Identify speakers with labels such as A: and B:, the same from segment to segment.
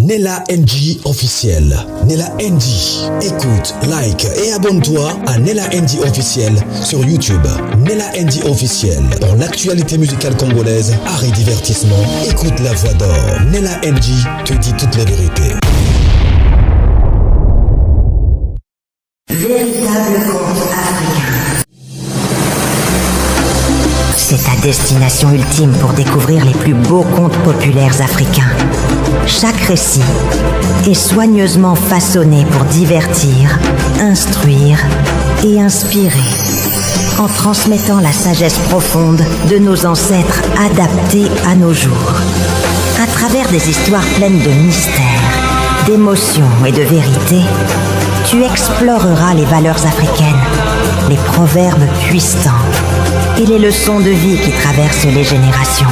A: Nella NG officiel. Nella NG. Écoute, like et abonne-toi à Nella NG officiel sur YouTube. Nella NG officiel. Pour l'actualité musicale congolaise, art et divertissement, écoute la voix d'or. Nella NG te dit toute la vérité.
B: Véritable conte africain. C'est ta destination ultime pour découvrir les plus beaux contes populaires africains. Chaque récit est soigneusement façonné pour divertir, instruire et inspirer, en transmettant la sagesse profonde de nos ancêtres adaptée à nos jours. À travers des histoires pleines de mystères, d'émotions et de vérité, tu exploreras les valeurs africaines, les proverbes puissants et les leçons de vie qui traversent les générations.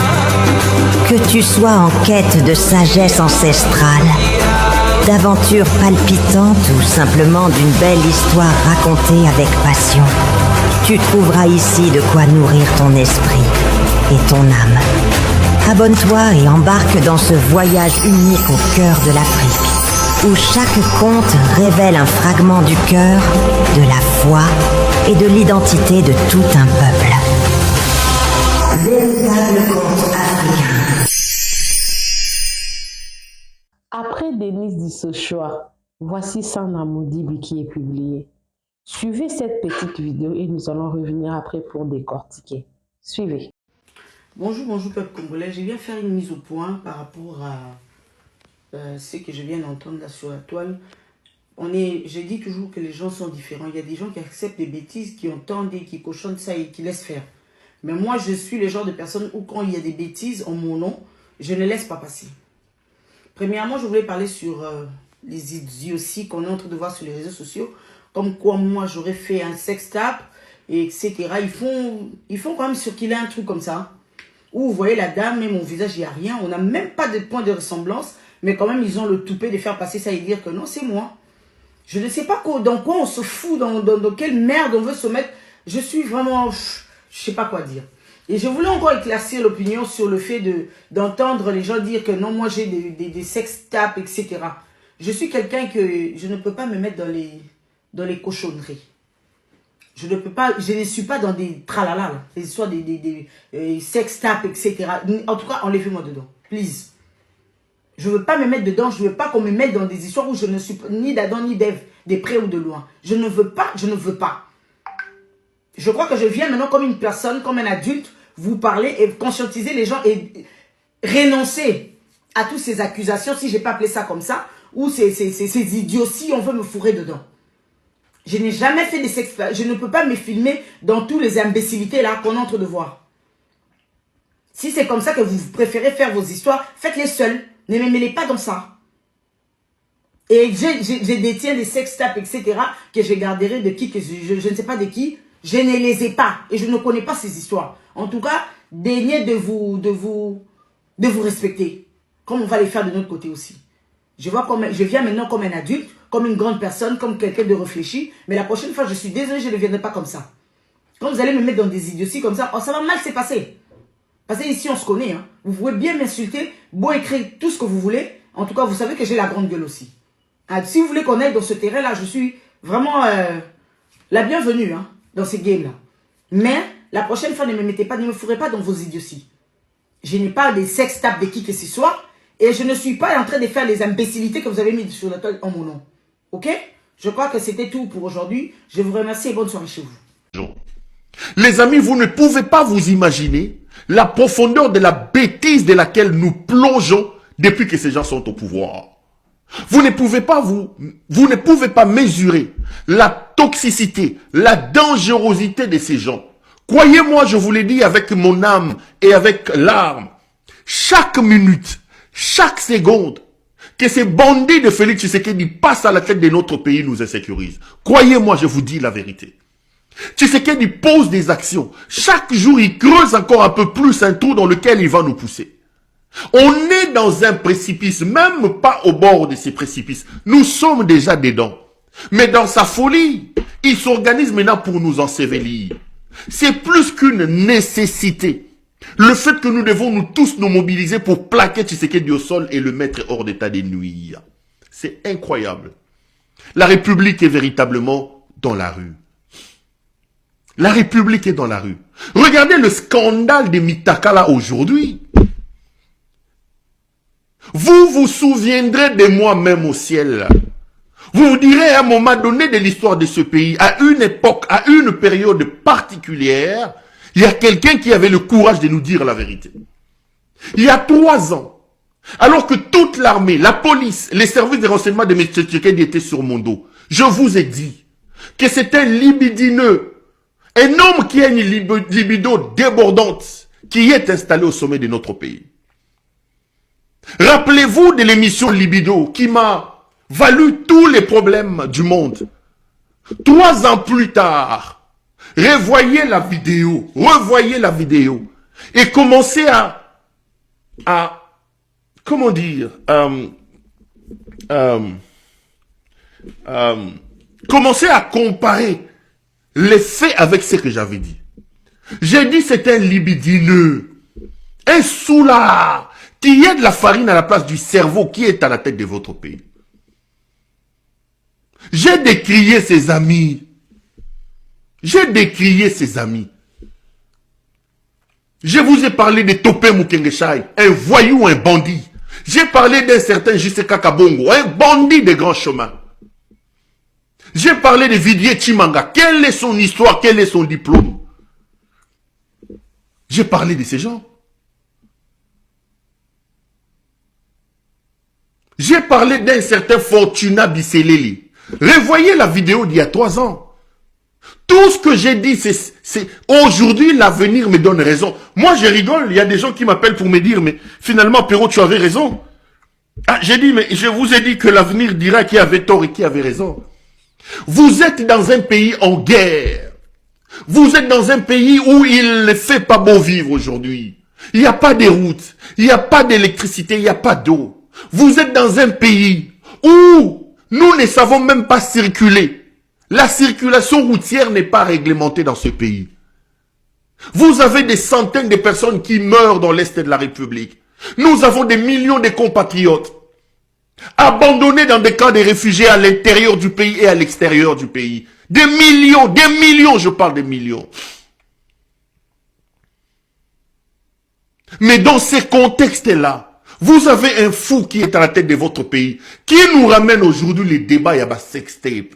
B: Que tu sois en quête de sagesse ancestrale, d'aventures palpitantes ou simplement d'une belle histoire racontée avec passion, tu trouveras ici de quoi nourrir ton esprit et ton âme. Abonne-toi et embarque dans ce voyage unique au cœur de l'Afrique, où chaque conte révèle un fragment du cœur, de la foi et de l'identité de tout un peuple. Véritable conte africain.
C: Après Denise Dissochoa, voici Sandra Modibi qui est publié. Suivez cette petite vidéo et nous allons revenir après pour décortiquer. Suivez.
D: Bonjour peuple congolais, je viens faire une mise au point par rapport à ce que je viens d'entendre là sur la toile. Je dis toujours que les gens sont différents. Il y a des gens qui acceptent des bêtises, qui entendent et qui cochonnent ça et qui laissent faire. Mais moi, je suis le genre de personne où quand il y a des bêtises en mon nom, je ne laisse pas passer. Premièrement, je voulais parler sur les idioties qu'on est en train de voir sur les réseaux sociaux. Comme quoi, moi, j'aurais fait un sextape, etc. Ils font quand même circuler un truc comme ça. Où vous voyez la dame, mais mon visage, il n'y a rien. On n'a même pas de point de ressemblance. Mais quand même, ils ont le toupet de faire passer ça et dire que non, c'est moi. Je ne sais pas dans quoi on se fout, dans quelle merde on veut se mettre. Je suis vraiment... Je ne sais pas quoi dire. Et je voulais encore éclaircir l'opinion sur le fait d'entendre les gens dire que non, moi j'ai des sextapes, etc. Je suis quelqu'un que je ne peux pas me mettre dans les cochonneries. Je ne suis pas dans des tralala, des histoires des sextapes, etc. En tout cas, enlevez-moi dedans, please. Je ne veux pas me mettre dedans, je ne veux pas qu'on me mette dans des histoires où je ne suis ni d'Adam ni d'Ève, de près ou de loin. Je ne veux pas, je ne veux pas. Je crois que je viens maintenant comme une personne, comme un adulte, vous parler et conscientiser les gens et renoncer à toutes ces accusations, si je n'ai pas appelé ça comme ça, ou ces idioties, on veut me fourrer dedans. Je n'ai jamais fait des sex... Je ne peux pas me filmer dans tous les imbécilités là qu'on est en train de voir. Si c'est comme ça que vous préférez faire vos histoires, faites-les seuls. Ne me mêlez pas dans ça. Et je détiens des sextapes, etc. que je garderai de qui, que je ne sais pas de qui. Je ne les ai pas. Et je ne connais pas ces histoires. En tout cas, daignez de vous respecter. Comme on va les faire de notre côté aussi. Je viens maintenant comme un adulte, comme une grande personne, comme quelqu'un de réfléchi. Mais la prochaine fois, je suis désolée, je ne viendrai pas comme ça. Quand vous allez me mettre dans des idioties comme ça, oh, ça va mal se passer. Parce que ici, on se connaît. Hein. Vous pouvez bien m'insulter, beau écrire tout ce que vous voulez. En tout cas, vous savez que j'ai la grande gueule aussi. Ah, si vous voulez qu'on aille dans ce terrain-là, je suis vraiment la bienvenue hein, dans ces games-là. Mais la prochaine fois, ne me fourrez pas dans vos idioties. Je n'ai pas des sextapes de qui que ce soit. Et je ne suis pas en train de faire les imbécilités que vous avez mis sur la toile en mon nom. Ok? Je crois que c'était tout pour aujourd'hui. Je vous remercie et bonne soirée chez vous.
E: Les amis, vous ne pouvez pas vous imaginer la profondeur de la bêtise de laquelle nous plongeons depuis que ces gens sont au pouvoir. Vous ne pouvez pas mesurer la toxicité, la dangerosité de ces gens. Croyez-moi, je vous l'ai dit avec mon âme et avec larmes. Chaque minute, chaque seconde, que ces bandits de Félix Tshisekedi passent à la tête de notre pays nous insécurisent. Croyez-moi, je vous dis la vérité. Tshisekedi pose des actions. Chaque jour, il creuse encore un peu plus un trou dans lequel il va nous pousser. On est dans un précipice, même pas au bord de ces précipices. Nous sommes déjà dedans. Mais dans sa folie, il s'organise maintenant pour nous ensevelir. C'est plus qu'une nécessité. Le fait que nous devons nous tous nous mobiliser pour plaquer Tshisekedi au sol et le mettre hors d'état de nuire. C'est incroyable. La République est véritablement dans la rue. La République est dans la rue. Regardez le scandale de Mitakala aujourd'hui. Vous vous souviendrez de moi-même au ciel. Vous vous direz à un moment donné de l'histoire de ce pays, à une époque, à une période particulière, il y a quelqu'un qui avait le courage de nous dire la vérité. Il y a 3 ans, alors que toute l'armée, la police, les services de renseignement de M. Tshisekedi étaient sur mon dos, je vous ai dit que c'est un libidineux, un homme qui a une libido débordante, qui est installé au sommet de notre pays. Rappelez-vous de l'émission Libido qui m'a valu tous les problèmes du monde. 3 ans plus tard, revoyez la vidéo et commencez comment dire, commencez à comparer les faits avec ce que j'avais dit. J'ai dit c'est un libidineux, un soulard, qui est de la farine à la place du cerveau qui est à la tête de votre pays. J'ai décrié ses amis. J'ai décrié ses amis. Je vous ai parlé de Topé Mukengeshai, un voyou, un bandit. J'ai parlé d'un certain Jiseka Kabongo, un bandit de grand chemin. J'ai parlé de Vidier Chimanga. Quelle est son histoire? Quel est son diplôme? J'ai parlé de ces gens. J'ai parlé d'un certain Fortuna Bisseleli. Revoyez la vidéo d'il y a 3 ans. Tout ce que j'ai dit, c'est aujourd'hui l'avenir me donne raison. Moi je rigole, il y a des gens qui m'appellent pour me dire, mais finalement Perrault tu avais raison. Ah, j'ai dit, mais je vous ai dit que l'avenir dira qui avait tort et qui avait raison. Vous êtes dans un pays en guerre. Vous êtes dans un pays où il ne fait pas beau vivre aujourd'hui. Il n'y a pas de routes, il n'y a pas d'électricité, il n'y a pas d'eau. Vous êtes dans un pays où nous ne savons même pas circuler. La circulation routière n'est pas réglementée dans ce pays. Vous avez des centaines de personnes qui meurent dans l'Est de la République. Nous avons des millions de compatriotes abandonnés dans des camps de réfugiés à l'intérieur du pays et à l'extérieur du pays. Des millions, je parle des millions. Mais dans ces contextes-là, vous avez un fou qui est à la tête de votre pays, qui nous ramène aujourd'hui les débats, il y a sextape.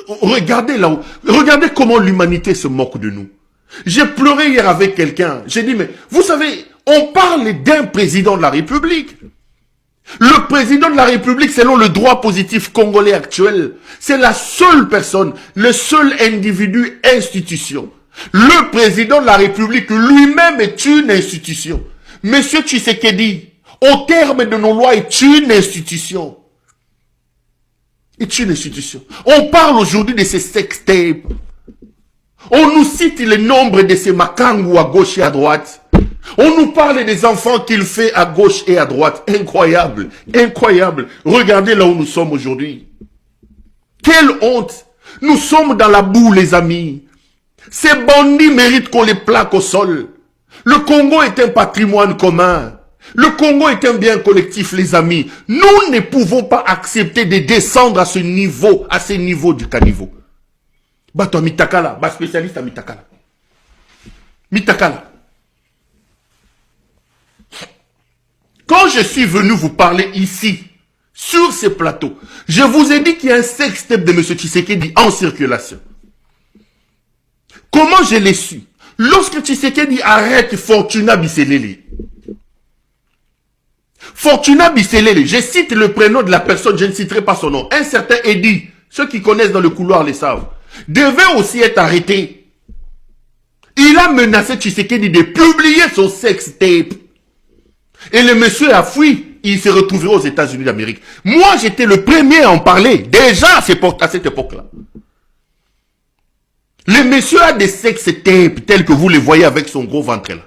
E: Regardez là-haut, regardez comment l'humanité se moque de nous. J'ai pleuré hier avec quelqu'un, j'ai dit, mais vous savez, on parle d'un président de la République. Le président de la République, selon le droit positif congolais actuel, c'est la seule personne, le seul individu, institution. Le président de la République lui-même est une institution. Monsieur Tshisekedi, au terme de nos lois, est une institution. Est une institution. On parle aujourd'hui de ces sextapes. On nous cite le nombre de ces makangou à gauche et à droite. On nous parle des enfants qu'il fait à gauche et à droite. Incroyable, incroyable. Regardez là où nous sommes aujourd'hui. Quelle honte. Nous sommes dans la boue, les amis. Ces bandits méritent qu'on les plaque au sol. Le Congo est un patrimoine commun. Le Congo est un bien collectif, les amis. Nous ne pouvons pas accepter de descendre à ce niveau du caniveau. Bah toi, Mitakala, bah spécialiste à Mitakala. Mitakala. Quand je suis venu vous parler ici, sur ce plateau, je vous ai dit qu'il y a un sextape de M. Tshisekedi en circulation. Comment je l'ai su? Lorsque Tshisekedi arrête Fortuna Bisseleli. Fortuna Bisseleli, je cite le prénom de la personne, je ne citerai pas son nom. Un certain Eddy, ceux qui connaissent dans le couloir le savent, devait aussi être arrêté. Il a menacé Tshisekedi de publier son sextape. Et le monsieur a fui, il s'est retrouvé aux États-Unis d'Amérique. Moi, j'étais le premier à en parler, déjà à cette époque-là. Le monsieur a des sextapes tels que vous les voyez avec son gros ventre là.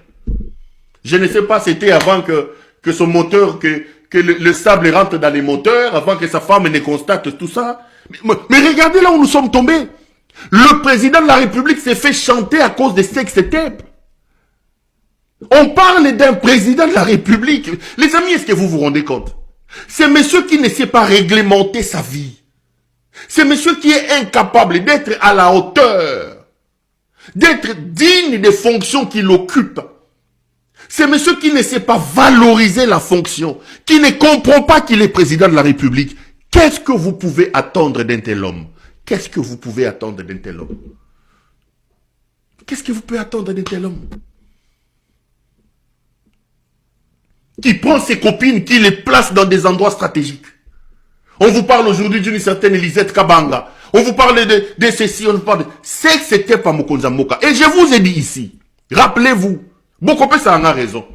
E: Je ne sais pas, c'était avant que son moteur, que le sable rentre dans les moteurs, avant que sa femme ne constate tout ça. Mais regardez là où nous sommes tombés. Le président de la République s'est fait chanter à cause des sextapes. On parle d'un président de la République. Les amis, est-ce que vous vous rendez compte? C'est monsieur qui ne sait pas réglementer sa vie. C'est monsieur qui est incapable d'être à la hauteur, d'être digne des fonctions qu'il occupe. C'est monsieur qui ne sait pas valoriser la fonction, qui ne comprend pas qu'il est président de la République. Qu'est-ce que vous pouvez attendre d'un tel homme? Qu'est-ce que vous pouvez attendre d'un tel homme? Qu'est-ce que vous pouvez attendre d'un tel homme? Qui prend ses copines, qui les place dans des endroits stratégiques. On vous parle aujourd'hui d'une certaine Elisette Kabanga. On vous parle de ceci, on vous parle de... C'est que c'était pas Mokonza Mboka. Et je vous ai dit ici, rappelez-vous, Bokopé ça en a raison,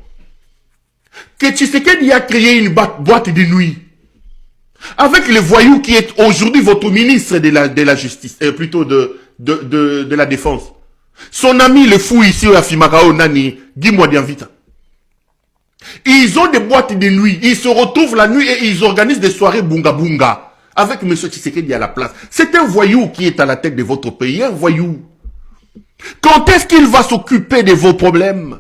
E: que Tshisekedi a créé une boîte de nuit avec le voyou qui est aujourd'hui votre ministre de la justice, plutôt de la défense. Son ami le fou ici, Afimakao Nani, Guy Mwadianvita. Ils ont des boîtes de nuit, ils se retrouvent la nuit et ils organisent des soirées bunga bunga avec M. Tshisekedi à la place. C'est un voyou qui est à la tête de votre pays, un voyou. Quand est-ce qu'il va s'occuper de vos problèmes?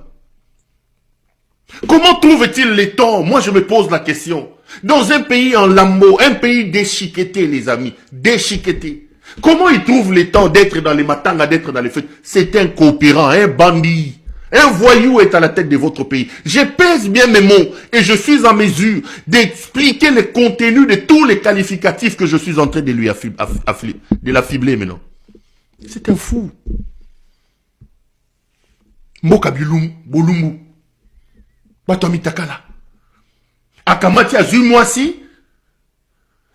E: Comment trouve-t-il le temps? Moi je me pose la question. Dans un pays en lambeaux, un pays déchiqueté les amis, déchiqueté. Comment il trouve le temps d'être dans les matangas, d'être dans les fêtes? C'est un coopérant, un bandit. Un voyou est à la tête de votre pays. Je pèse bien mes mots et je suis en mesure d'expliquer le contenu de tous les qualificatifs que je suis en train de lui l'affibler maintenant. C'est un fou. Mboka Bolumbu. Batomi Takala. Akamati Azumwasi.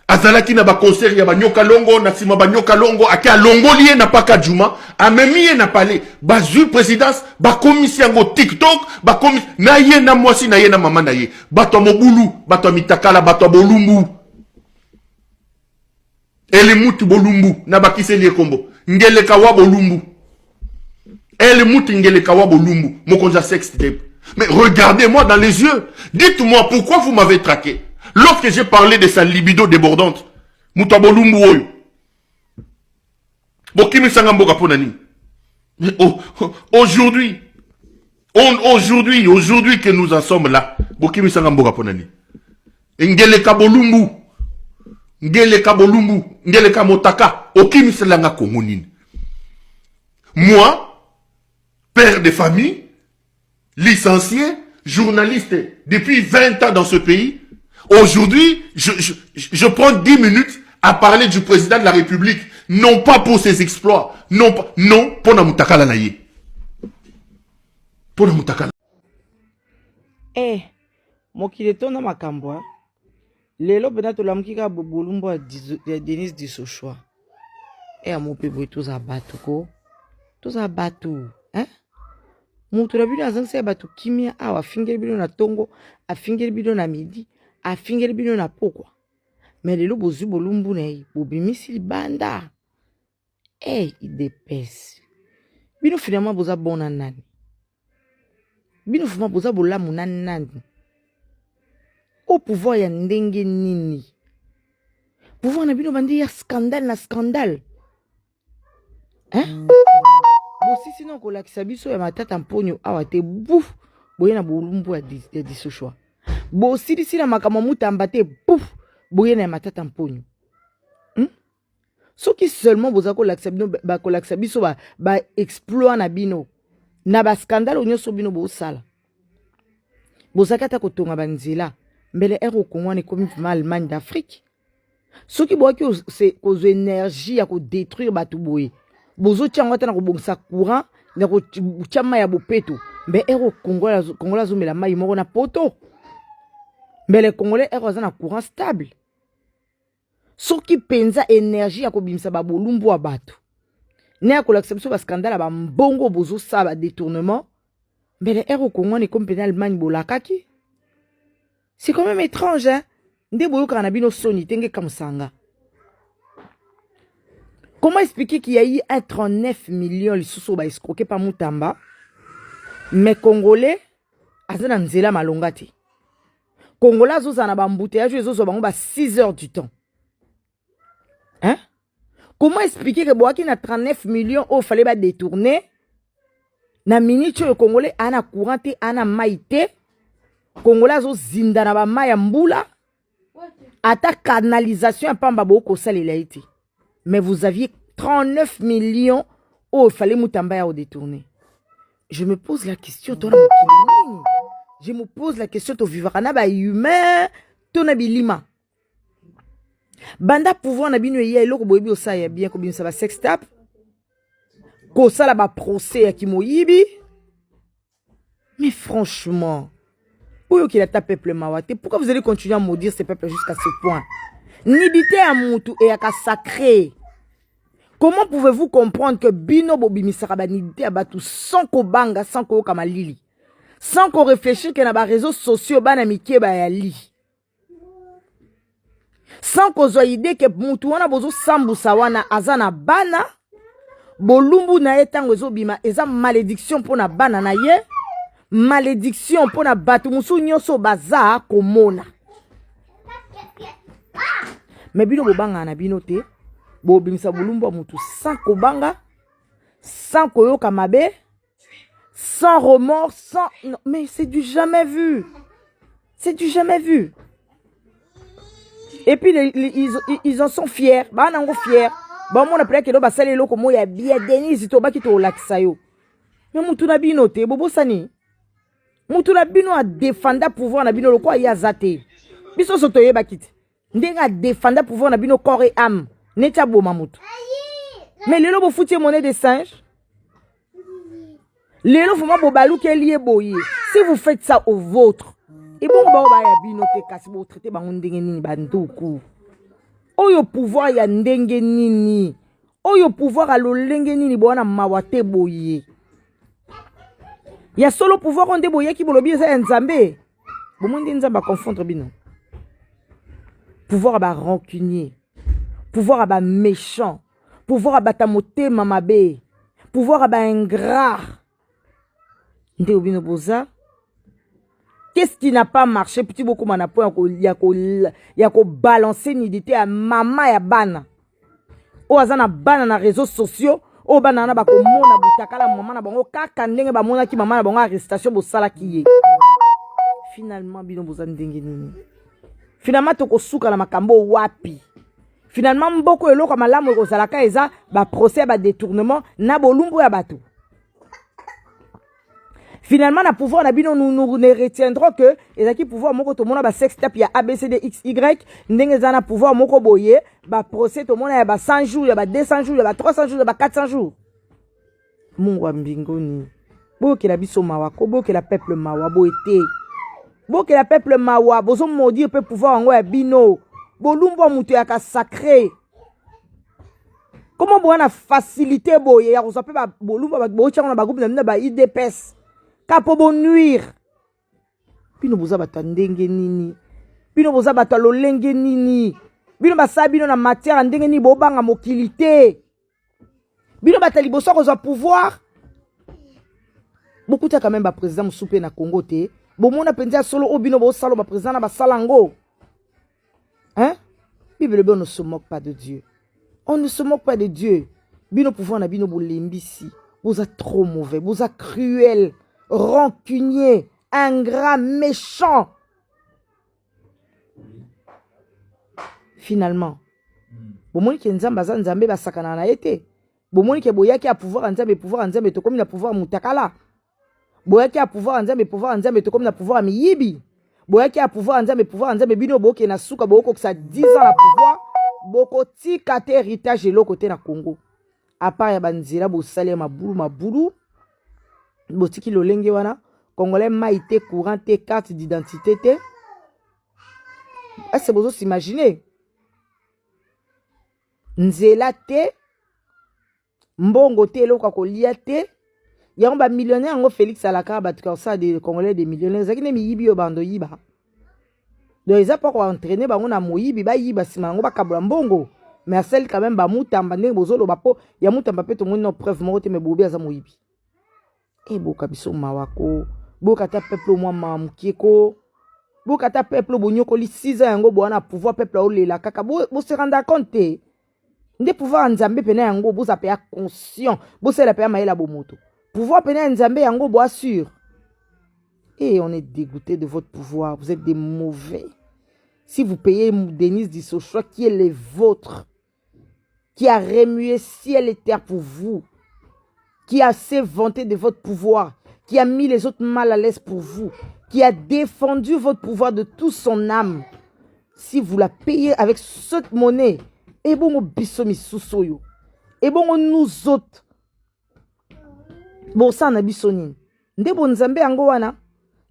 E: Azalaki na ba concert ya banyoka longo na sima banyoka longo aka longo lié na paka juma amemi na palais bazu présidence ba commission ngo TikTok ba commission na ye na mwasi na ye na mama na ye bato mobulu bato mitakala bato bolumbu ele mutu bolumbu na bakiseli kombo ngele kawa bolumbu ele mutu ngele kawa bolumbu mokonza sex tape. Mais regardez-moi dans les yeux, dites-moi pourquoi vous m'avez traqué. Lorsque j'ai parlé de sa libido débordante, Moutabolumbu oyo. Bokimi Sangamboka Ponani. Aujourd'hui que nous en sommes là, Bokimi Sangamboka Ponani. Ngele Kabolumbu. Ngele Kabolumbu. Ngele Kamotaka. Okimi Selanga Kongonine. Moi, père de famille, licencié, journaliste depuis 20 ans dans ce pays, aujourd'hui, je prends 10 minutes à parler du président de la République, non pas pour ses exploits, non, pour Namutakala Naye. Pour Namutakala.
D: Eh, mokileto na makambo. Lelo benato lamkika bolumbo ya Denis Dissochoa. Eh, amope tous à batuko. Tous à batu, hein? Mutu na bino azangisa batu kimia awa afingeli bino na tongo, afingeli bino na midi, afingeli bino na pokwa. Mais lelo bozu bolumbu na yi, bobimisi libanda. Idepesi. Bino finalement boza bona nani? Bino finalement boza bolamu nani? Au pouvoir ya ndenge nini? Pouvoir na bino bandi ya scandale na scandale. Hein? Bosi sinon ko lakisa biso ya matata mponyo awa te bouf boye na bolumbu ya Dissochoa. Bosi disi na makama mutamba te bouf boye na matata mponyo. Soki seulement boza ko lakisa bino ba ko lakisa biso ba exploit na bino na ba scandale onyoso bino bo sala. Bozaka ta ko tonga banzela mbele ero kongwane comme Allemagne d'Afrique. Soki boaki c'est cause énergie ya ko détruire batu boye. Bozo tiango tana ko bongisa courant na ko chama ya bopeto mbe ero kongola zomela mai moko na poto mbele congolais ero za na courant stable soki penza énergie ya ko bimisa ba bolumbu wa bato ne ko lakisa biso ba scandale ba mbongo bozo sa ba détournement mbele ero kongone comme penal Allemagne bolakaki. C'est quand même étrange hein nde boyo kana bino soni tenge kamsanga. Comment expliquer qu'il y a eu un 39 millions lisusu ba escroqué par Mutamba, mais Congolais, azana nzela malonga te. Congolais azozana ba embouteillage ezozo bango ba 6 heures du temps. Hein? Comment expliquer que boaki na 39 millions au fallait ba détourner
F: na minute oyo Congolais ana courant te ana mai te Congolais azozinda na bamai ya mbula ata canalisation ya pamba bokosalela ete. Mais vous aviez 39 millions oh, il fallait Moutamba à détourner. Je me pose la question, je me pose la question, tu vivras na humain, ton habilima. Banda pouvoir na bino ya eloko boyebi osa ya bien ko bin ça va sex tap. Ko ça la ba procès ya kimoyibi. Mais franchement, pour qu'il a ta peuple mawate, pourquoi vous allez continuer à maudire ces peuples jusqu'à ce point? Nidité à Moutou et à sacré. Comment pouvez-vous comprendre que Bino Bobi Misarabani a battu sans ko banga, sans ko kamalili, sans qu'on réfléchisse que na réseaux sociaux banamike ba yali, sans qu'on soit idée que Moutou wana bozo sambu sawana azana bana, bolumbu na etango zo bima eza malédiction pour na bana na ye, malédiction pour na batu musu nyoso baza komona. Mais Bino bobanga na bino te. Bobimisa bulumba mutu sans kobanga, sans koyoka mabe, sans remords, sans... Non, mais c'est du jamais vu. C'est du jamais vu. Et puis ils en sont fiers. Bah nango fiers. Bah mon après que do basale lo komo ya bien Denise to baki to lakisa yo. Mais mutu na bino te bobo sani. Mutu na bino a défendre pouvoir na bino lo kwa ya zate. Biso soto ye bakiti. Ndenga défendre pouvoir na bino corps et âme. Necha bo mamutu. Mais lelo bo fouti monnaie de singe. Lelo fuma bo balou ke lié boye. Si vous faites ça au vôtre, et bon ba ba ya bino te kasi bo traiter ba ndenge nini banduku. Oyo pouvoir ya ndenge nini. Oyo pouvoir a lo ndenge nini bo na mawate boye. Ya solo pouvoir onde boye ki bolobi za nzambe. Bo monde nzamba confondre bino. Pouvoir ba rancunier. Pouvoir à bas méchant, pouvoir à bas tamoté mamabe, pouvoir à bas ingrat. Qu'est-ce qui n'a pas marché? Petit beaucoup manapo yako balancer nidité à maman ya bana. O azana bana na réseaux sociaux, o banana ba ko mona butakala maman na bango kaka ndenge ba mona ki maman na bango arrestation bo sala kiye. Finalement bino bozan ndenge nini. Finalement toko suka na makambo wapi. Finalement, mboko eloko malamu ekozalaka eza ba procès ba détournement na bolumbu ya bato. Finalement, na pouvoir na bino nous ne retiendrons que ezaki pouvoir moko to mona ba sex tape ya ABCDXY ndenge za na pouvoir moko boye ba procès to mona ya ba 100 jours ya ba 200 jours ya ba 300 jours ya ba 400 jours. Mungu wa mbinguni. Boke la biso mawa ko boke la peuple mawa boete. Boke la peuple mawa bozo maudire pe pouvoir ngo ya bino. Bolumbo mutu ya ka sacré. Comment boana facilité boye ya kosape ba bolumbo ba bo tchanga na ba groupe na ba IDPS. Kapo bo nuire. Bino boza bata ndenge nini. Bino boza bata lolenge nini. Bino basa bino na matière ndenge nini bo banga mokilité. Bino bata liboso ko za pouvoir. Beaucoup ta quand même ba président Moussoupe na Congo te. Bo mona penza solo o bino bo salo ba président na ba salango. Hein? Bible on ne se moque pas de Dieu. On ne se moque pas de Dieu. Bino pouvoir na bino bolembisi. Vous êtes trop mauvais, vous êtes cruel, rancunier, ingrat, méchant. Finalement, bomoni ke nzamba za nzambe basakana na ete. Bomoni ke boyaki a pouvoir nzambe to comme na pouvoir mutakala. Boyaki a pouvoir nzambe to comme na pouvoir miyibi. Boyaki a pouvoir nzambe bino boke na suka boko que ça 10 ans la pouvoir boko tika te héritage de l'autre côté na Congo. À part ya banzira bo salé mabulu botiki lolenge wana congolais maïté courant te carte d'identité te. Est-ce que vous s'imaginer nzela te mbongo te loka kolia te. Y'a un millionnaire, un Félix Alaka, ça des Congolais des millionnaires. Zaki ne mi yibi obando yiba. Donc ils a pas entraîné, on a moyibi, ba yiba simango ba kabla mbongo. Mais celle quand même ba mutamba ne bozolo bapo, ya mutamba pe to mon preuve mote me bobi aza moyibi. E bo kabiso mawako, bo kata peuple moi mamkieko, bo kata peuple bonyoko li 6 ans yango bo na pouvoir peuple o lela kaka bo se rendre compte. Nde pouvoir nzambe pena yango bo za pe conscient, bo se la pe maela bo moto. Pouvoir pénétrer Nzambe yango bois sûr. Et on est dégoûté de votre pouvoir. Vous êtes des mauvais. Si vous payez Denise Dissochoa, qui est les vôtres, qui a remué ciel et terre pour vous, qui a assez vanté de votre pouvoir, qui a mis les autres mal à l'aise pour vous, qui a défendu votre pouvoir de toute son âme, si vous la payez avec cette monnaie, et bon, et bon, nous autres, bon, ça, on a bisonine. Nde bon Nzambe yango wana,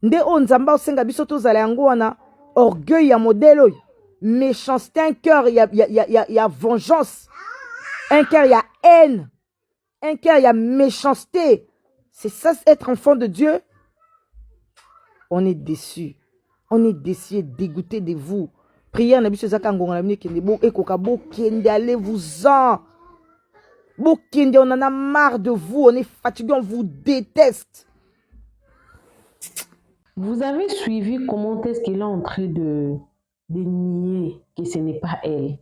F: nde on Nzamba osenga biso tozala yango wana, orgueil ya modèle, méchanceté, un cœur, il y a vengeance, un cœur, il y a haine, un cœur, il y a méchanceté. C'est ça, être enfant de Dieu. On est déçus. On est déçus et dégoûtés de vous. Prière, on a vu ce allez-vous-en. On en a marre de vous. On est fatigué, on vous déteste.
C: Vous avez suivi comment est-ce qu'il est en train de nier que ce n'est pas elle,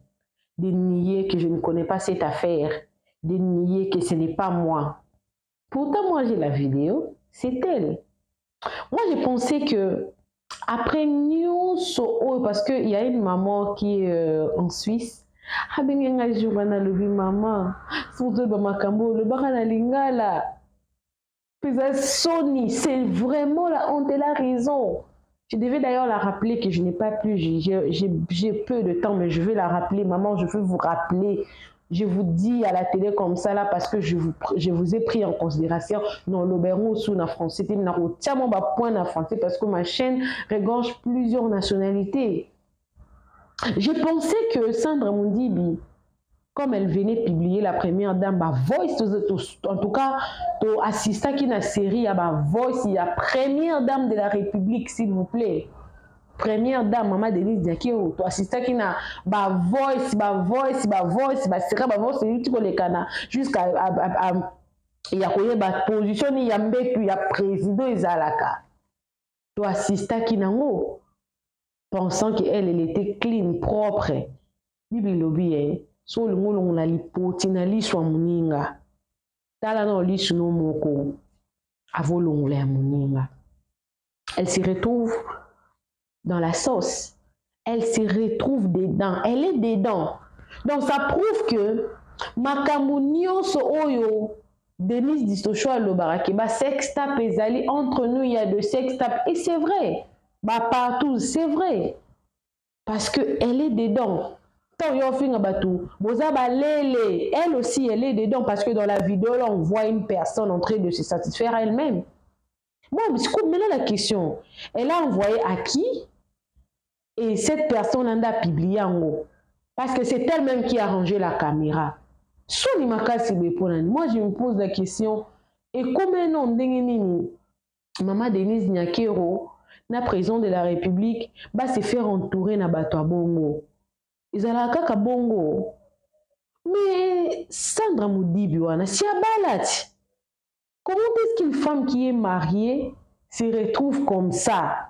C: de nier que je ne connais pas cette affaire, de nier que ce n'est pas moi. Pourtant, moi, j'ai la vidéo, c'est elle. Moi, j'ai pensé que après Nyonso, parce qu'il y a une maman qui est en Suisse. Ah, ben, il y a un jour, maman, surtout dans ma cambo, le barana lingala. C'est vraiment la honte, elle a raison. Je devais d'ailleurs la rappeler que je n'ai pas pu, j'ai peu de temps, mais je vais la rappeler. Maman, je veux vous rappeler. Je vous dis à la télé comme ça là parce que je vous ai pris en considération dans l'Oberon sous la France. C'était une point en français parce que ma chaîne regorge plusieurs nationalités. J'ai pensé que Sandra Mondibi, comme elle venait publier la première dame, bah voice, en tout cas, tu assistes à la série, bah voice, il y a première dame de la République, s'il vous plaît. Première dame, maman Denise Diakio, tu assistes à bah voice, c'est bah voice, c'est tout le canard, jusqu'à il y a quoi, bah position, il y a mbé, puis il y a président Izalaka. Tu assistes à Kinango, pensant qu'elle était clean, propre. Bible lobby, so le ngolo la lipoti na liswa muninga tala na lisu no moko avolo ya muninga. Elle se retrouve dans la sauce, elle se retrouve dedans, elle est dedans. Donc ça prouve que makambo nyonso oyo Denise Dissochoa lobarake ba sextape ezali entre nous, il y a de sextape et c'est vrai, bah partout c'est vrai parce que elle est dedans. Elle aussi, elle est dedans parce que dans la vidéo, là, on voit une personne en train de se satisfaire elle-même. Bon, mais c'est comme maintenant la question. Elle a envoyé à qui? Et cette personne en a publié en haut. Parce que c'est elle-même qui a rangé la caméra. Moi, je me pose la question. Et comment non, Maman Denise Nyakero, la présidente de la République, va se faire entourer na bato a bongo. Ils ont kaka bongo. Mais Sandra Modibi wana si abalati. Comment est-ce qu'une femme qui est mariée se retrouve comme ça?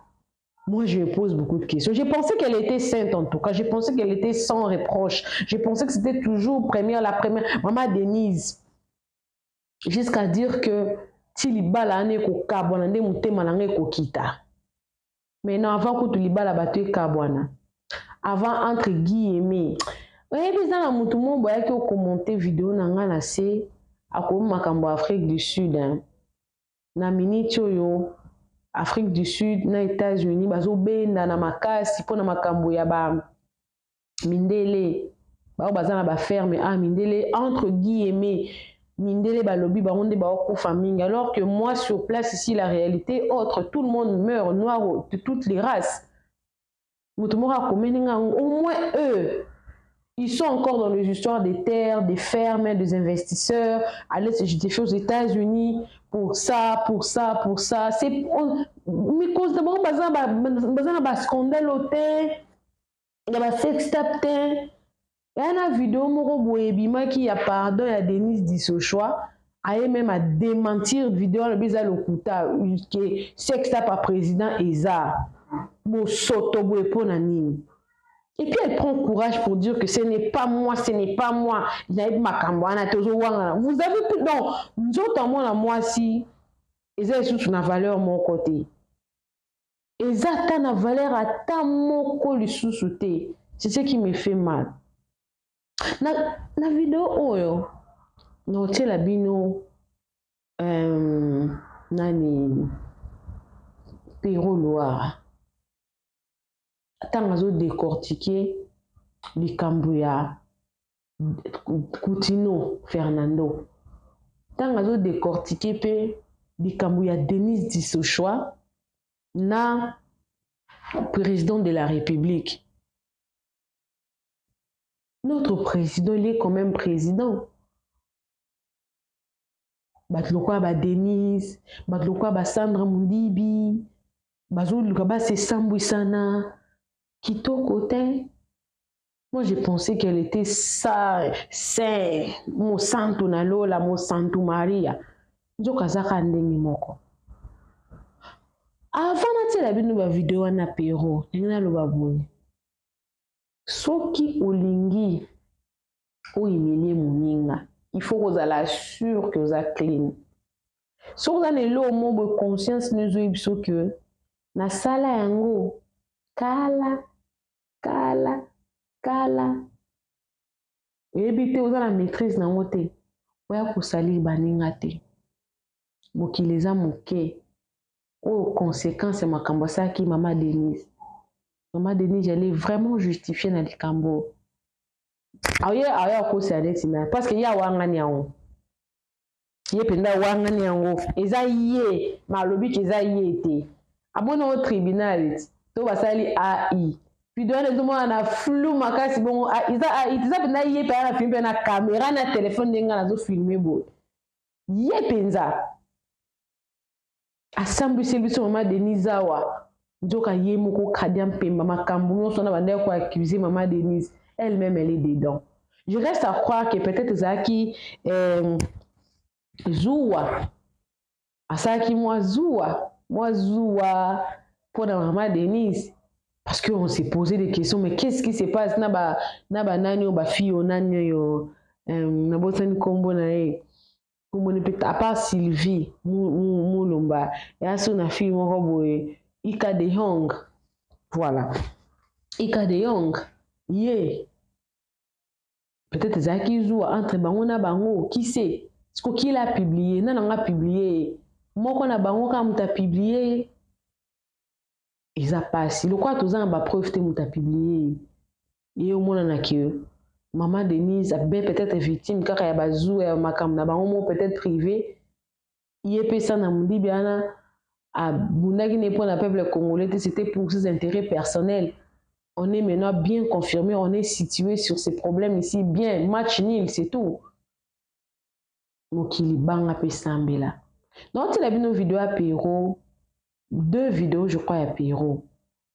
C: Moi, je me pose beaucoup de questions. J'ai pensé qu'elle était sainte en tout cas. J'ai pensé qu'elle était sans reproche. J'ai pensé que c'était toujours la première. Maman Denise. Jusqu'à dire que Tilibala ane ko kabwana nde mutema nange ko kita. Mais non, avant que Tilibala batue kabwana. Avant entre guillemets oyebi za na mutu mo boyaki okommente vidéo na nga na se akomi makambo Afrique du Sud na miniti oyo Afrique du Sud na États-Unis bazobenda na makasi mpona makambo ya ba mindele bao baza na baferme mindele entre guillemets mindele balobi bango nde baokufa mingi alors que moi sur place ici la réalité autre, tout le monde meurt noir de toutes les races. Au moins eux, ils sont encore dans les histoires des terres, des fermes, des investisseurs, aller se justifier aux États-Unis pour ça. C'est mais cause d'abord bazana scandale hôtel, il y a sextape. Il y a une vidéo moko boyebima qui a pardon à Denise Dissochoa, aille même à démentir vidéo le bizarre lokuta que sextape à président Eza. Bo soto bo epona nini Et puis elle prend courage pour dire que ce n'est pas moi, ce n'est pas moi. Vous avez plus, donc, nous autres, moi, si, ils ont sous une valeur mon côté. Ils ont une valeur à ta mon côté sous-souté. C'est ce qui me fait mal. Na vidéo, oh, non, tu la bino, nani, Péro Loire. Tant que décortiquer les Cambouya, Coutinho, Fernando. Tant que décortiquer les Cambouya, Denis Dissochoa, na président de la République. Notre président, il est quand même président. Batlokwa ba Denis, batlokwa ba Sandra Mundibi, bazoluka ba se Sambwisana. Quito côté, moi j'ai pensé qu'elle était ça, c'est mon santo nalola, mon santo Maria. Jo kazaka ndenge moko. Avant na tela bino ba vidéo na Péro, ngina lo baboy. Soki olingi o imilie moninga, il faut que vous sûr que vous êtes clean. Si vous avez le mot de conscience, nous avons que na sala yango kala. Ebite oza la maîtrise na ngote. Oya kosali baninga te. Bokileza moke. Aux conséquences makambo saki Maman Denise. Maman Denise, elle est vraiment justifiée na likambo. Aya ko saleti na parce que ya wangani yango. Ye penda wangani yango. Eza ye malobi keza ye te. Abona au tribunal to basali AI. Puis de les hommes na flou makasi bon ils a na yé pa na film na caméra na téléphone nenga na zo filmer bo yé penza assemble celui Maman Denise awa njoka yé moko kadia mpemba makambu nyonso na bande ko accuser Maman Denise elle-même elle est dedans. Je reste à croire que peut-être Zaki Zoua asaki moi Zoua pour la Maman Denise. Parce qu'on s'est posé des questions, mais qu'est-ce qui se passe? Naba nani ba fille nani yo na bosani kombo na e kombo ne peut à part Sylvie Moulomba et à son fille moko boye Ika de Young. Voilà. Ika de Young. Yeah. Peut-être Zaki Zoua entre bango na bango qui sait? Ce qu'il a publié, n'a publié. Moko na bango comme t'as publié. Ils a passé. Le quoi tous ans preuve te muta publié. Et au moins na que Maman Denise a peut-être victime car ya bazou et makam na bango peut-être privé. Il est ça na mundi biana a bunagi ne pour la peuple congolais c'était pour ses intérêts personnels. On est maintenant bien confirmé, on est situé sur ces problèmes ici bien match nul c'est tout. Mokili banga pe sambela. Donc il a vu nos vidéos à Péro. 2 vidéos, je crois, à Péro.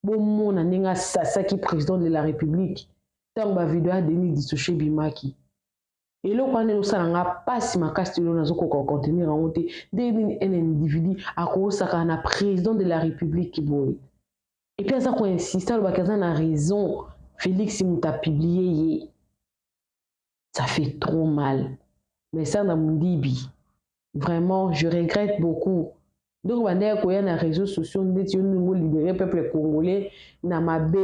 C: Bon, mon aninga Sasaki, président de la République. Tant que vidéo à Denis Dissouché Bimaki. Et là, quand on a pas si ma casse, on a contenir en honte. Denis un individu à cause de président de la République qui boit. Et puis, ça, qu'on insiste, on a raison. Félix, il m'a publié. Ça fait trop mal. Mais ça, on a mon dibi. Vraiment, je regrette beaucoup. Donc, on a les réseaux sociaux, nous libérer le peuple congolais, na mabe,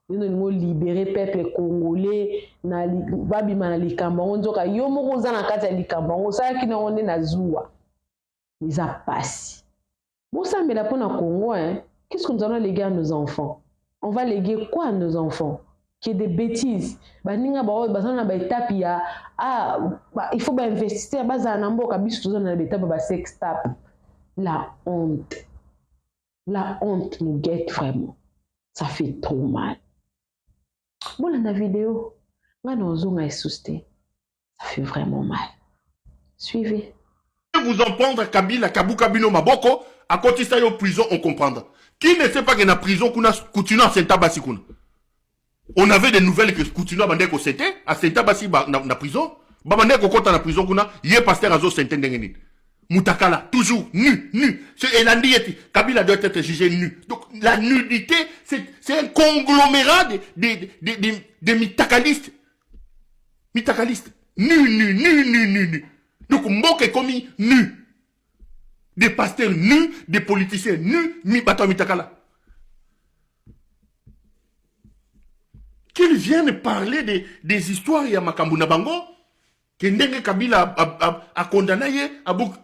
C: nous libérer le peuple congolais, na babi mana likamba, on dit que yomo roza na kata likamba, on sait qu'il on est na zoua. Ils a passé. Bon, ça, mais là pour le Congo, hein, qu'est-ce que nous allons léguer à nos enfants? On va léguer quoi à nos enfants? Qui est des bêtises. Bah, ninga ba bazana ba étape ya il faut ba investir baza na mboka biso tozana na étape ba sex tap. La honte nous guette vraiment. Ça fait trop mal. Bon, la vidéo, ça fait vraiment mal. Suivez.
E: Vous en prendre Kabila, Kabukabino Maboko, à côté ça en prison, on comprendra. Qui ne sait pas qu'il y a une prison qu'on a continué à Saint-Tabassi? On avait des nouvelles que continuent à bander qu'on s'était, à Saint-Tabassi, na prison. Babande qu'on compte na prison qu'on a, yé pasteur à zo Saint-Dengenine. Mutakala, toujours nu. Et la nudité, Kabila doit être jugé nu. Donc la nudité, c'est un conglomérat de mitakalistes. Mitakalistes. Nu. Donc Mbok est commis nu. Des pasteurs nus, des politiciens nus, Mitakala. Qu'ils viennent parler des histoires et à Makambuna Bango, que Ndenge Kabila a condamné,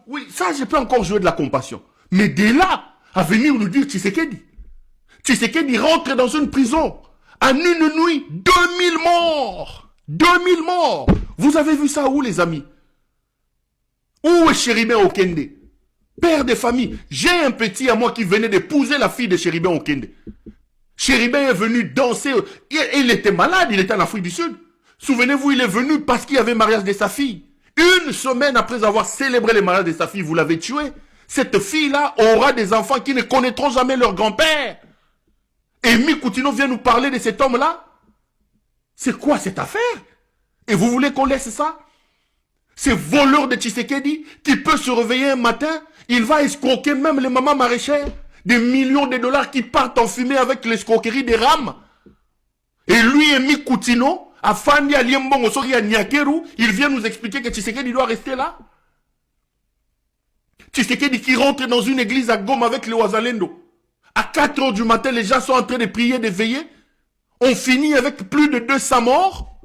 E: oui, ça je peux encore jouer de la compassion. Mais de là, à venir nous dire Tshisekedi rentre dans une prison, en une nuit, 2000 morts. 2000 morts. Vous avez vu ça où, les amis? Où est Chéribin Okende? Père de famille. J'ai un petit à moi qui venait d'épouser la fille de Chéribin Okende. Chéribin est venu danser. Il était malade, il était en Afrique du Sud. Souvenez-vous, il est venu parce qu'il y avait le mariage de sa fille. Une semaine après avoir célébré le mariage de sa fille, vous l'avez tué. Cette fille-là aura des enfants qui ne connaîtront jamais leur grand-père. Et Mikoutino vient nous parler de cet homme-là. C'est quoi cette affaire? Et vous voulez qu'on laisse ça? Ce voleur de Tshisekedi qui peut se réveiller un matin, il va escroquer même les mamans maraîchères. Des millions de dollars qui partent en fumée avec l'escroquerie des rames. Et lui et Mikoutino, Afandi Aliembongo Sori à Nyakeru, il vient nous expliquer que Tshisekedi doit rester là. Tshisekedi qui rentre dans une église à Goma avec le Ouazalendo. À 4 h du matin, les gens sont en train de prier, de veiller. On finit avec plus de 200 morts.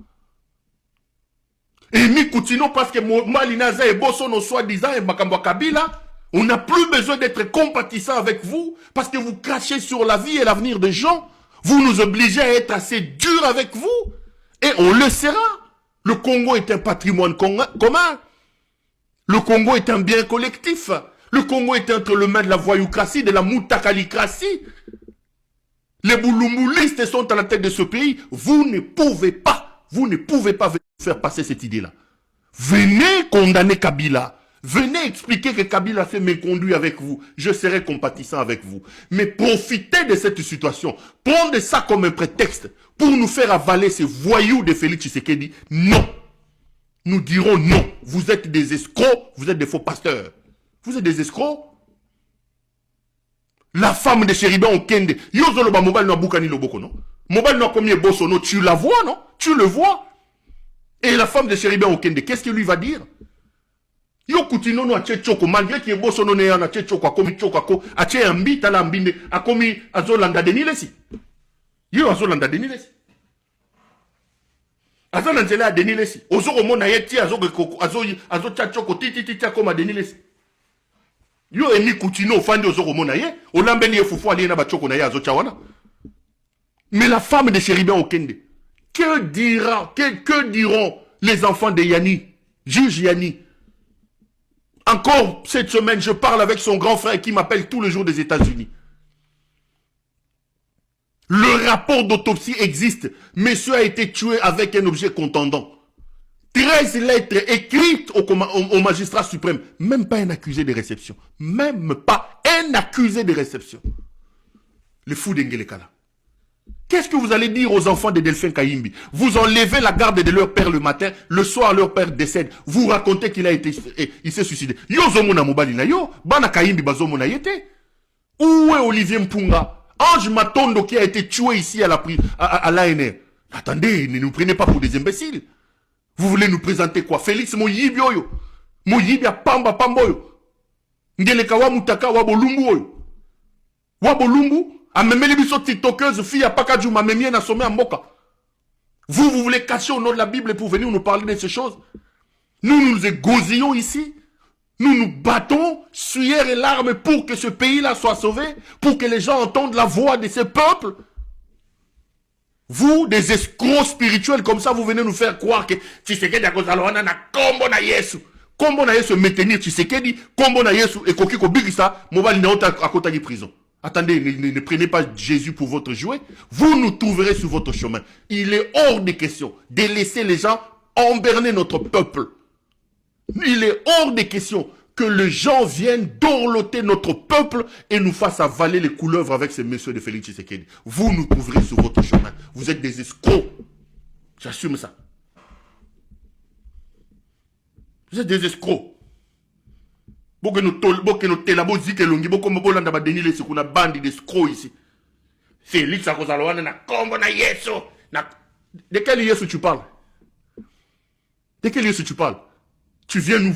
E: Et Mikoutino, parce que Malinaza et Bossono soi-disant et Makamba Kabila, on n'a plus besoin d'être compatissant avec vous parce que vous crachez sur la vie et l'avenir des gens. Vous nous obligez à être assez dur avec vous. Et on le sera. Le Congo est un patrimoine commun. Le Congo est un bien collectif. Le Congo est entre les mains de la voyoucratie, de la moutakalicratie. Les boulumoulistes sont à la tête de ce pays. Vous ne pouvez pas faire passer cette idée-là. Venez condamner Kabila. Venez expliquer que Kabila s'est méconduit avec vous. Je serai compatissant avec vous. Mais profitez de cette situation. Prenez ça comme un prétexte pour nous faire avaler ces voyous de Félix Tshisekedi. Non. Nous dirons non. Vous êtes des escrocs. Vous êtes des faux pasteurs. Vous êtes des escrocs. La femme de Chéribin Okende. Yozoloba mobile no bukani loboko, non? Mobile no combien bosso, non? Tu la vois, non? Tu le vois. Et la femme de Chéribin Okende, qu'est-ce qu'il lui va dire? Yo kutino no ache choko, malgré qu'il y ait bosso no neana ache choko, akomi choko, ako, ache ambi, tala ambinde, akomi azolanda denilesi. Yo azolanda denilesi. Azolanzela denilesi. Ozoko mona yeti, azo chachoko, titi, akoma denilesi. Yo emi kutino fandi ozoko mona ye, olambeli ye fufu aliena ba choko na ye azo chawana. Mais la femme de Chéribin Okende, que diront les enfants de Yanni, juge Yanni? Encore cette semaine, je parle avec son grand frère qui m'appelle tous les jours des États-Unis. Le rapport d'autopsie existe. Monsieur a été tué avec un objet contendant. 13 lettres écrites au magistrat suprême. Même pas un accusé de réception. Même pas un accusé de réception. Le fou d'Engelekala. Qu'est-ce que vous allez dire aux enfants de Delphin Kayimbi? Vous enlevez la garde de leur père le matin, le soir leur père décède. Vous racontez qu'il il s'est suicidé. Yo zomona mobali na yo, bana Kayimbi bazomona yete. Où est Olivier Mpunga? Ange Matondo qui a été tué ici à l'ANR. Attendez, ne nous prenez pas pour des imbéciles. Vous voulez nous présenter quoi? Félix Moyibi oyo. Moyibi a pamba pamboyo. Ngeleka wa mutaka wa bolumbu oyo. Wa bolumbu. Amemeli biso tiktokeuse fille à Pakadjouma memie na sommet en Moka. Vous voulez cacher au nom de la Bible pour venir nous parler de ces choses? Nous nous égosillons ici. Nous nous battons, sueur et larmes pour que ce pays-là soit sauvé, pour que les gens entendent la voix de ces peuples. Vous, des escrocs spirituels comme ça, vous venez nous faire croire que Tshisekedi a kozaloana na kombo na Yesu. Kombo na Yesu maintenir Tshisekedi, kombo na Yesu et kokiko bigisa, mobali na ota akota di prison. Attendez, ne prenez pas Jésus pour votre jouet. Vous nous trouverez sur votre chemin. Il est hors de question de laisser les gens emberner notre peuple. Il est hors de question que les gens viennent dorloter notre peuple et nous fassent avaler les couleuvres avec ces messieurs de Félix Tshisekedi. Vous nous trouverez sur votre chemin. Vous êtes des escrocs. J'assume ça. Vous êtes des escrocs. Boke no tela bozi ke longi boko mbolanda ba Denis Lesu kuna bandi de scroll ici. Félix akozalwana na kombo na Yesu. De quel Yesu tu parles? De quel Yesu tu parles? Tu viens nous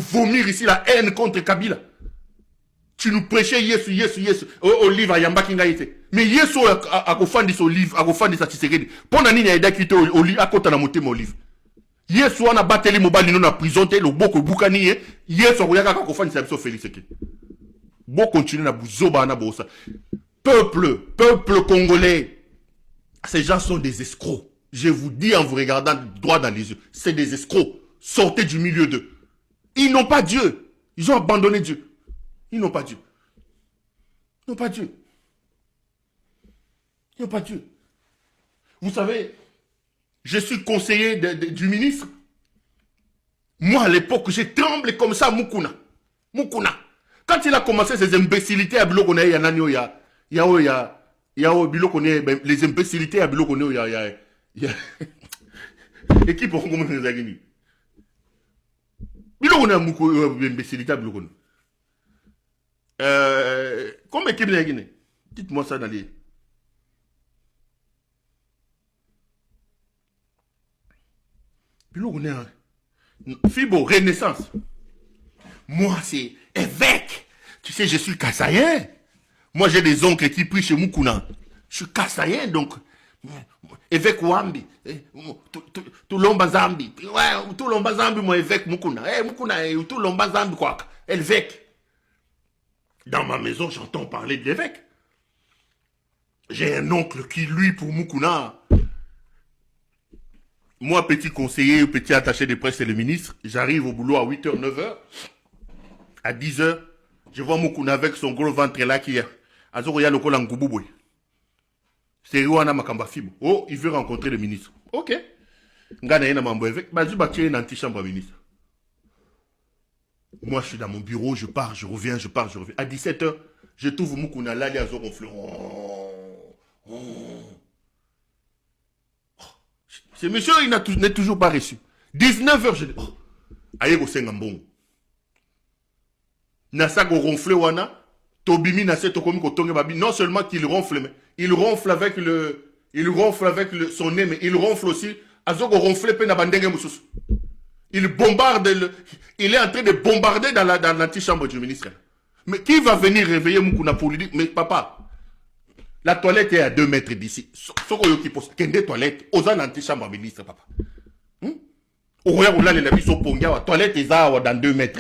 E: vomir ici la haine contre Kabila. Tu nous prêchais Yesu. Au livre à Yamba Kingaïte. Mais Yesu a kofandi son livre, a kofandi sa Tshisekedi. Pona nini ya idaki te au livre, a kota na motema au livre. Yesu ana bateli mobali no na prison te, le boko bukani ye. Yesu a kuyaka kofandi sa biso Félix Tshisekedi. Bon continue na buzoba na bosa. Peuple congolais. Ces gens sont des escrocs. Je vous dis en vous regardant droit dans les yeux. C'est des escrocs. Sortez du milieu d'eux. Ils n'ont pas Dieu. Ils ont abandonné Dieu. Ils n'ont pas Dieu. Ils n'ont pas Dieu. Ils n'ont pas Dieu. Vous savez, je suis conseiller du ministre. Moi, à l'époque, j'ai tremblé comme ça, Mukuna. Quand il a commencé ces imbécilités à Biloko, les imbécilités à Biloko, équipe pour comment nous a gagné. Biloko, imbécilité à Biloko. Comme équipe de Guinée, dites-moi ça dans les. Fibo, Renaissance. Moi, c'est évêque. Tu sais, je suis Kassayen. Moi, j'ai des oncles qui prient chez Mukuna. Je suis Kassayen, donc. Évêque Wambi. Tout Lombazambi. Ouais, tout Lombazambi, moi, évêque Mukuna. Mukuna, tout Lombazambi, quoi. Évêque. Dans ma maison, j'entends parler de l'évêque. J'ai un oncle qui, lui, pour Mukuna. Moi, petit conseiller, petit attaché de presse et le ministre, j'arrive au boulot à 8h, 9h. À 10h, je vois Mukuna avec son gros ventre là qui est. Azoya le kola ngububwe. C'est Rwanda Makamba Fibo. Oh, il veut rencontrer le ministre. Ok. Ngana yena mambo évêque. Bazu bakye une antichambre ministre. Moi, je suis dans mon bureau, je pars, je reviens, je pars, je reviens. À 17h, je trouve Mukuna là, les azo ronflent. Ce monsieur, il n'est toujours pas reçu. 19h, je dis, aïe, go sengambon. Nasa go ronfle wana, tobimi nasa tokomi ko tonge babi. Non seulement qu'il ronfle, mais il ronfle avec son nez, mais il ronfle aussi. Azo go ronfle pe na bandenge mususu. Il bombarde, il est en train de bombarder dans l'antichambre du ministre. Mais qui va venir réveiller Mukuna pour lui dire, mais papa, la toilette est à 2 mètres d'ici. Soko yo qui pose, kende toilette, osa l'antichambre ministre, papa. Oya oula les labis so pongia, toilette est dans 2 mètres.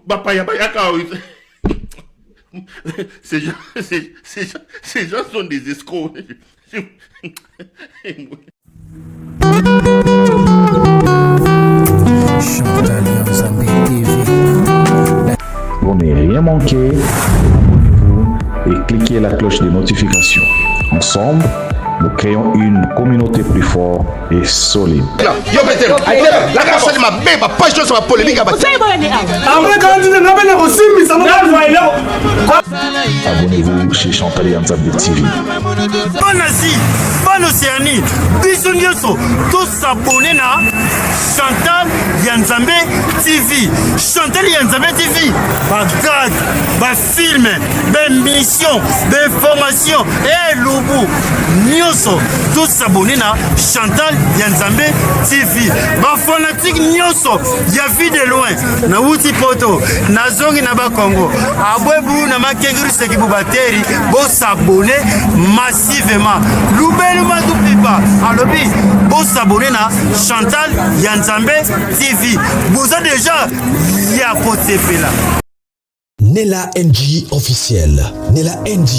E: Papa ya ka. Ces gens sont des escrocs.
G: Pour ne rien manquer, abonnez-vous et cliquez la cloche de notification. Ensemble, nous créons une communauté plus forte et solide. Abonnez-vous chez Chantal Yanzambe TV.
H: Bonne Asie, bonne Océanie, bisous nyonso, tous s'abonner na Chantal Yanzambe TV. Chantal Yanzambe TV, bagad, ba film, ba mission, ba information, et loubou, nyonso, tous s'abonner na Chantal Yanzambe TV. Ba fanatique nyonso, ya vie de loin, na wuti poto, na zongi na ba Congo, abwebu na makenguru seki bubateri, bo s'abonner massivement. Loubelu Madoupipa, alobi, bo s'abonner na Chantal Yanzambe TV. Vous avez déjà ya côté là.
A: Nella NG officiel. Nella NG.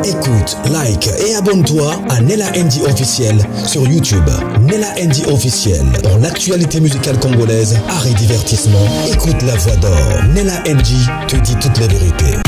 A: Écoute, like et abonne-toi à Nella NG officiel sur YouTube. Nella NG officiel. Pour l'actualité musicale congolaise, art et divertissement, écoute la voix d'or. Nella NG te dit toutes les vérités.